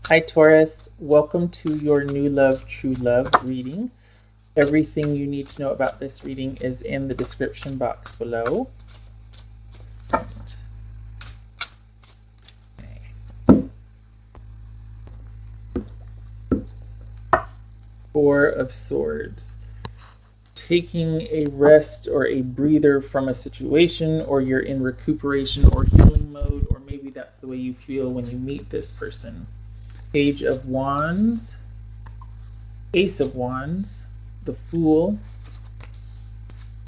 Hi, Taurus. Welcome to your New Love, True Love reading. Everything you need to know about this reading is in the description box below. Four of Swords. Taking a rest or a breather from a situation, or you're in recuperation or healing mode, or maybe that's the way you feel when you meet this person. Page of Wands, Ace of Wands, the Fool,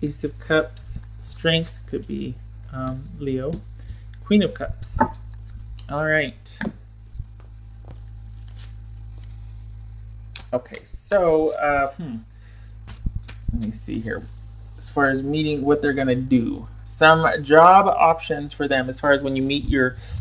Ace of Cups, Strength, could be Leo, Queen of Cups. All right. Okay, so let me see here. As far as meeting, what they're gonna do, some job options for them. As far as when you meet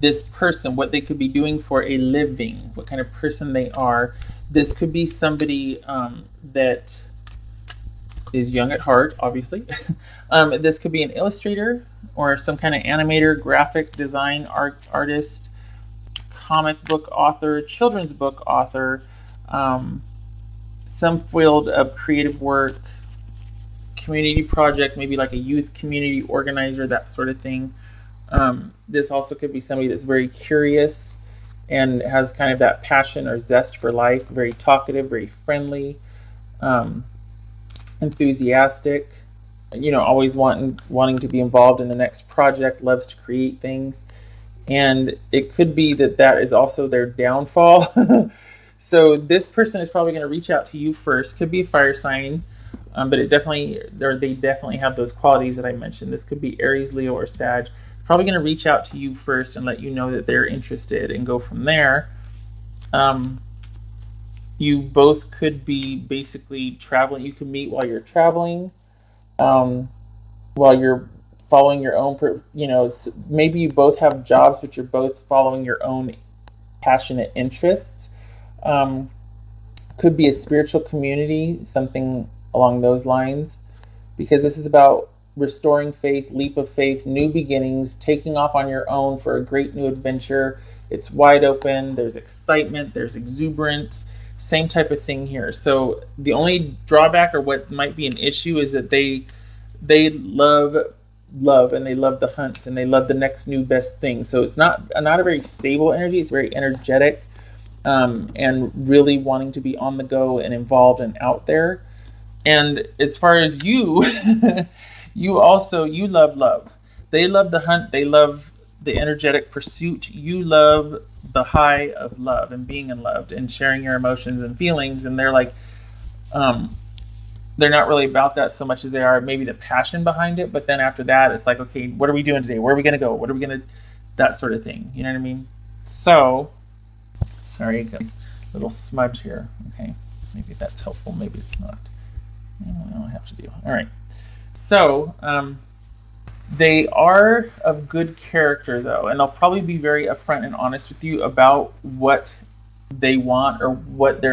this person, what they could be doing for a living, what kind of person they are. This could be somebody that is young at heart, obviously. This could be an illustrator or some kind of animator, graphic design artist, comic book author, children's book author, some field of creative work, community project, maybe like a youth community organizer, that sort of thing. This also could be somebody that's very curious and has kind of that passion or zest for life, very talkative, very friendly, enthusiastic, always wanting to be involved in the next project, loves to create things. And it could be that is also their downfall. So this person is probably going to reach out to you first. Could be a fire sign, but they definitely have those qualities that I mentioned. This could be Aries, Leo, or Sag. Probably going to reach out to you first and let you know that they're interested and go from there. You both could be basically traveling. You could meet while you're traveling, while you're following your own, maybe you both have jobs, but you're both following your own passionate interests. Could be a spiritual community, something along those lines, because this is about restoring faith, leap of faith, new beginnings, taking off on your own for a great new adventure. It's wide open. There's excitement. There's exuberance. Same type of thing here. So the only drawback, or what might be an issue, is that they love and they love the hunt and they love the next new best thing. So it's not a very stable energy. It's very energetic, and really wanting to be on the go and involved and out there. And as far as you, you love. They love the hunt. They love the energetic pursuit. You love the high of love and being in love and sharing your emotions and feelings. And they're like, they're not really about that so much as they are maybe the passion behind it. But then after that, it's like, okay, what are we doing today? Where are we going to go? What are we going to, that sort of thing. You know what I mean? So, sorry, got a little smudge here. Okay, maybe that's helpful. Maybe it's not. I don't have to do. All right. So, they are of good character, though, and they'll probably be very upfront and honest with you about what they want or what they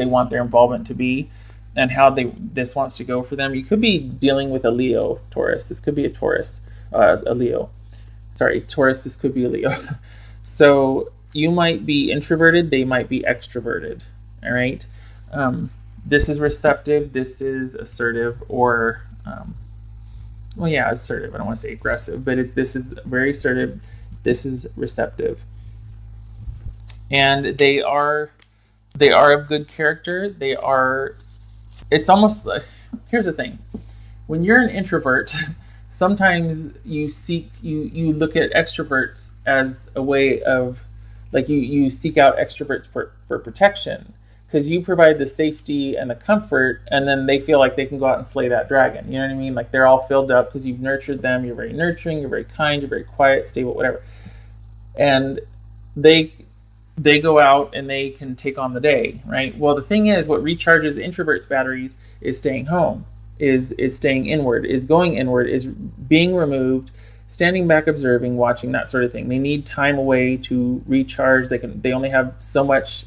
want their involvement to be, and how this wants to go for them. You could be dealing with a Leo, Taurus. This could be a Taurus, a Leo. Sorry, Taurus. This could be a Leo. So you might be introverted. They might be extroverted. All right. This is receptive. This is assertive, or assertive. I don't want to say aggressive, but this is very assertive. This is receptive, and they are of good character. It's almost like, here's the thing. When you're an introvert, sometimes you look at extroverts as a way of, like, you seek out extroverts for protection, because you provide the safety and the comfort, and then they feel like they can go out and slay that dragon. You know what I mean? Like, they're all filled up because you've nurtured them. You're very nurturing. You're very kind. You're very quiet, stable, whatever. And they go out and they can take on the day, right? Well, the thing is, what recharges introverts' batteries is staying home, is staying inward, is going inward, is being removed, standing back, observing, watching, that sort of thing. They need time away to recharge. They only have so much,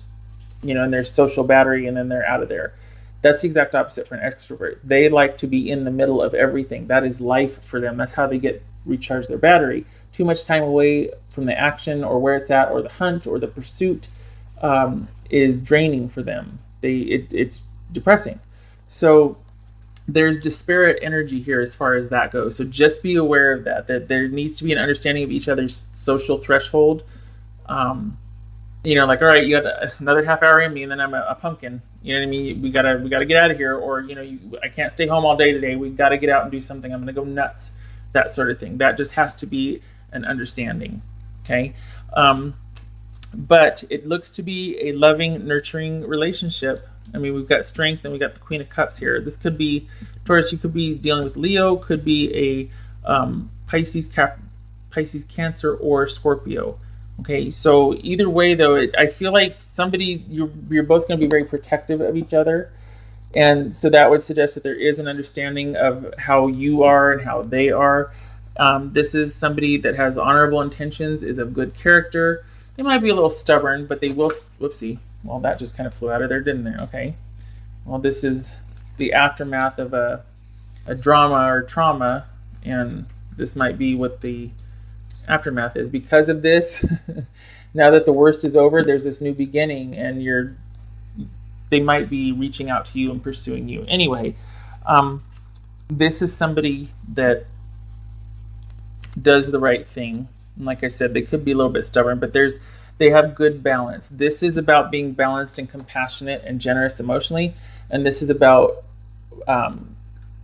in their social battery, and then they're out of there. That's the exact opposite for an extrovert. They like to be in the middle of everything. That is life for them. That's how they recharge their battery. Too much time away from the action or where it's at or the hunt or the pursuit is draining for them. It's depressing. So there's disparate energy here as far as that goes. So just be aware of that there needs to be an understanding of each other's social threshold. Like, all right, you got another half hour in me, and then I'm a pumpkin. You know what I mean? We gotta get out of here, or I can't stay home all day today. We gotta get out and do something. I'm gonna go nuts. That sort of thing. That just has to be an understanding. Okay. But it looks to be a loving, nurturing relationship. I mean, we've got strength and we got the Queen of Cups here. This could be, Taurus, you could be dealing with Leo, could be a Pisces, Cancer, or Scorpio. Okay, so either way, though, I feel like you're both going to be very protective of each other. And so that would suggest that there is an understanding of how you are and how they are. This is somebody that has honorable intentions, is of good character. They might be a little stubborn, but they will, whoopsie. Well, that just kind of flew out of there, didn't it? Okay. Well, this is the aftermath of a drama or trauma, and this might be what the aftermath is. Because of this, now that the worst is over, there's this new beginning, and they might be reaching out to you and pursuing you. Anyway, this is somebody that does the right thing. And like I said, they could be a little bit stubborn, but they have good balance. This is about being balanced and compassionate and generous emotionally, and this is about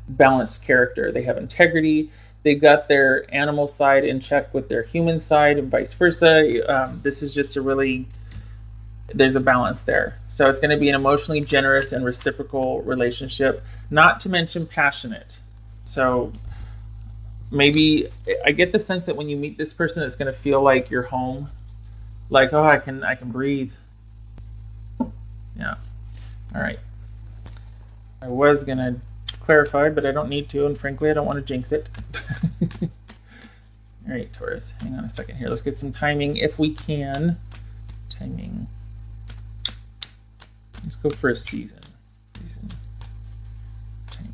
balanced character. They have integrity. They got their animal side in check with their human side, and vice versa. This is just there's a balance there. So it's going to be an emotionally generous and reciprocal relationship, not to mention passionate. So maybe I get the sense that when you meet this person, it's going to feel like you're home. Like, oh, I can breathe. Yeah. All right. I was going to clarify, but I don't need to, and frankly, I don't want to jinx it. All right, Taurus, hang on a second here. Let's get some timing if we can. Timing. Let's go for a season. Timing.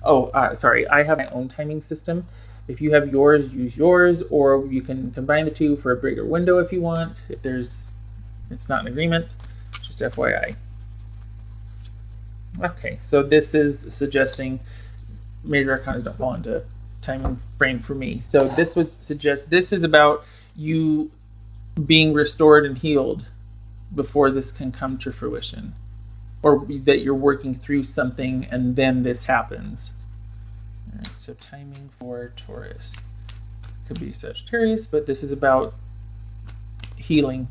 Oh, sorry. I have my own timing system. If you have yours, use yours, or you can combine the two for a bigger window if you want. If it's not an agreement, just FYI. Okay, so this is suggesting major arcanas don't fall into timing frame for me. So this would suggest this is about you being restored and healed before this can come to fruition, or that you're working through something and then this happens. All right, so timing for Taurus. Could be Sagittarius, but this is about healing,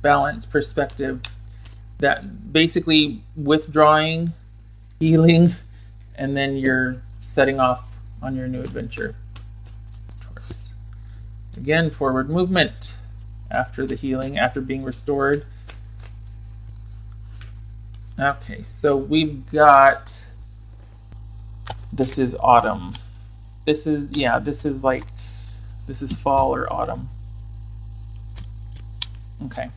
balance, perspective, that basically withdrawing, healing, and then you're setting off on your new adventure. Taurus. Again, forward movement after the healing, after being restored. Okay, so we've got, this is autumn. This is fall or autumn. Okay.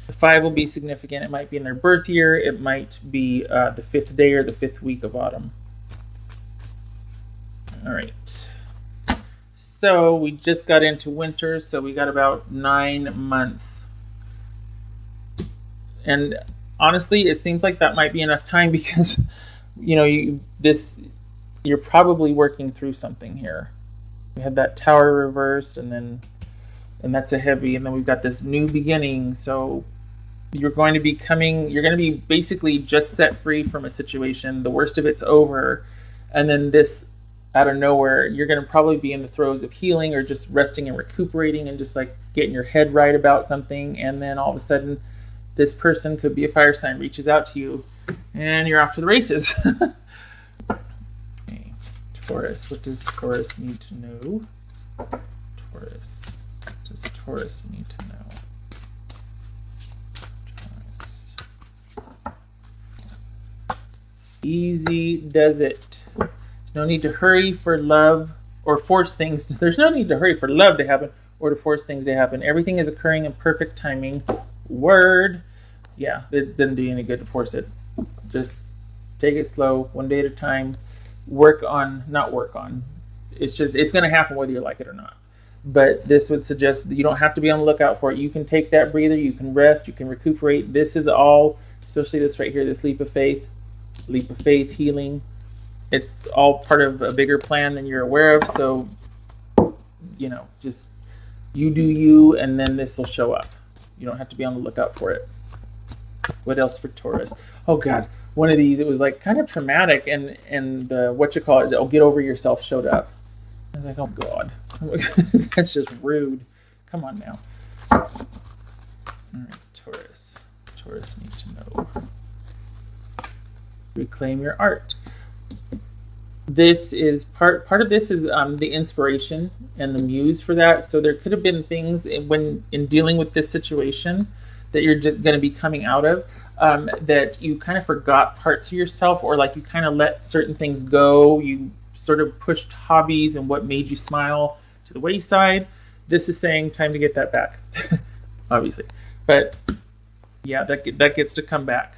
The 5 will be significant. It might be in their birth year. It might be the 5th day or the 5th week of autumn. All right. So we just got into winter, so we got about 9 months. And honestly, it seems like that might be enough time because, you're probably working through something here. We had that Tower reversed, and that's a heavy, and then we've got this new beginning. So you're going to be basically just set free from a situation. The worst of it's over, and then this, out of nowhere, you're going to probably be in the throes of healing or just resting and recuperating and just like getting your head right about something, and then all of a sudden this person, could be a fire sign, reaches out to you and you're off to the races. Okay. Taurus, what does Taurus need to know? Taurus, what does Taurus need to know? Taurus. Easy does it. No need to hurry for love or force things. There's no need to hurry for love to happen or to force things to happen. Everything is occurring in perfect timing. Word. Yeah, it doesn't do you any good to force it. Just take it slow, one day at a time. It's going to happen whether you like it or not. but this would suggest that you don't have to be on the lookout for it. You can take that breather, you can rest, you can recuperate. This is all, especially this right here, this leap of faith, healing. It's all part of a bigger plan than you're aware of. So, you know, just you do you, and then this will show up. You don't have to be on the lookout for it. What else for Taurus? Oh God, one of these, it was like kind of traumatic, and the oh, get over yourself showed up. I was like, oh God, that's just rude. Come on now. All right, Taurus. Taurus needs to know. Reclaim your art. This is part of this is the inspiration and the muse for that. So there could have been things in dealing with this situation that you're just going to be coming out of, that you kind of forgot parts of yourself, or like you kind of let certain things go. You sort of pushed hobbies and what made you smile to the wayside. This is saying time to get that back, obviously. But yeah, that gets to come back.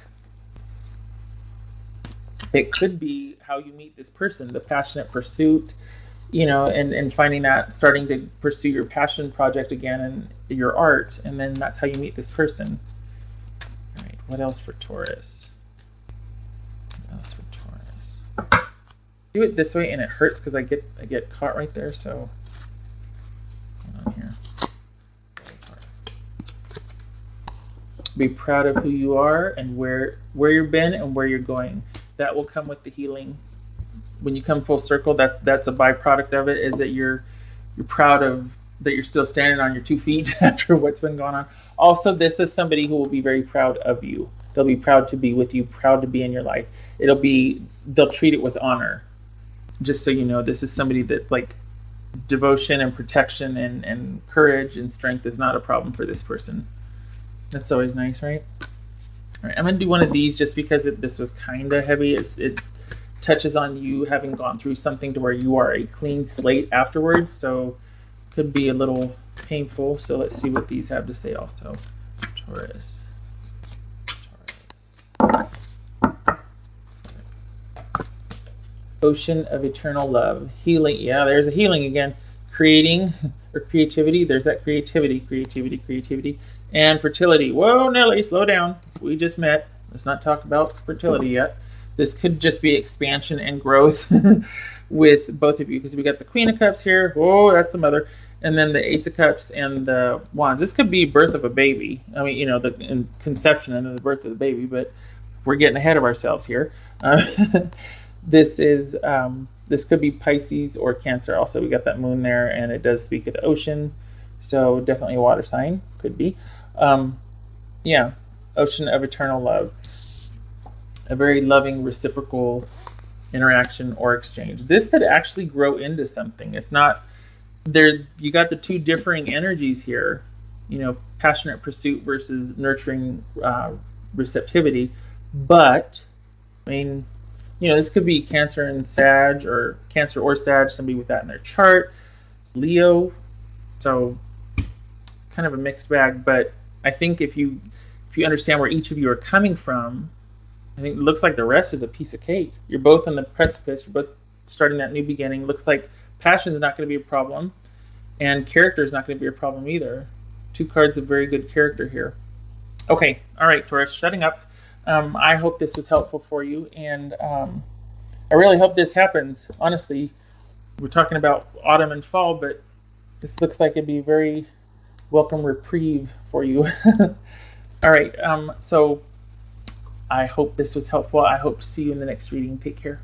It could be how you meet this person, the passionate pursuit, you know, and finding that, starting to pursue your passion project again and your art, and then that's how you meet this person. All right, what else for Taurus? What else for Taurus? Do it this way, and it hurts because I get caught right there. So hold on here. Be proud of who you are and where you've been and where you're going. That will come with the healing. When you come full circle, that's a byproduct of it, is that you're proud of that you're still standing on your 2 feet after what's been going on. Also, this is somebody who will be very proud of you. They'll be proud to be with you, proud to be in your life. They'll treat it with honor. Just so you know, this is somebody that, like, devotion and protection and courage and strength is not a problem for this person. That's always nice, right? All right, I'm going to do one of these just because this was kind of heavy. It touches on you having gone through something to where you are a clean slate afterwards, so could be a little painful. So let's see what these have to say also. Taurus. Ocean of eternal love. Healing. Yeah, there's a healing again. Creating or creativity. There's that creativity. And fertility. Whoa, Nelly, slow down. We just met. Let's not talk about fertility yet. This could just be expansion and growth with both of you, because we got the Queen of Cups here. Whoa, that's the mother. And then the Ace of Cups and the Wands. This could be birth of a baby. I mean, you know, the conception and then the birth of the baby, but we're getting ahead of ourselves here. This could be Pisces or Cancer. Also, we got that moon there, and it does speak of the ocean. So definitely a water sign. Could be. Yeah, ocean of eternal love. A very loving, reciprocal interaction or exchange. This could actually grow into something. It's not there. You got the two differing energies here, you know, passionate pursuit versus nurturing receptivity. But I mean, you know, this could be Cancer and Sag, or Cancer or Sag, somebody with that in their chart. Leo, so kind of a mixed bag. But I think if you understand where each of you are coming from, I think it looks like the rest is a piece of cake. You're both on the precipice. You're both starting that new beginning. Looks like passion is not going to be a problem, and character is not going to be a problem either. 2 cards of very good character here. Okay, all right, Taurus, shutting up. I hope this was helpful for you, and I really hope this happens. Honestly, we're talking about autumn and fall, but this looks like it'd be a very welcome reprieve for you. All right, so I hope this was helpful. I hope to see you in the next reading. Take care.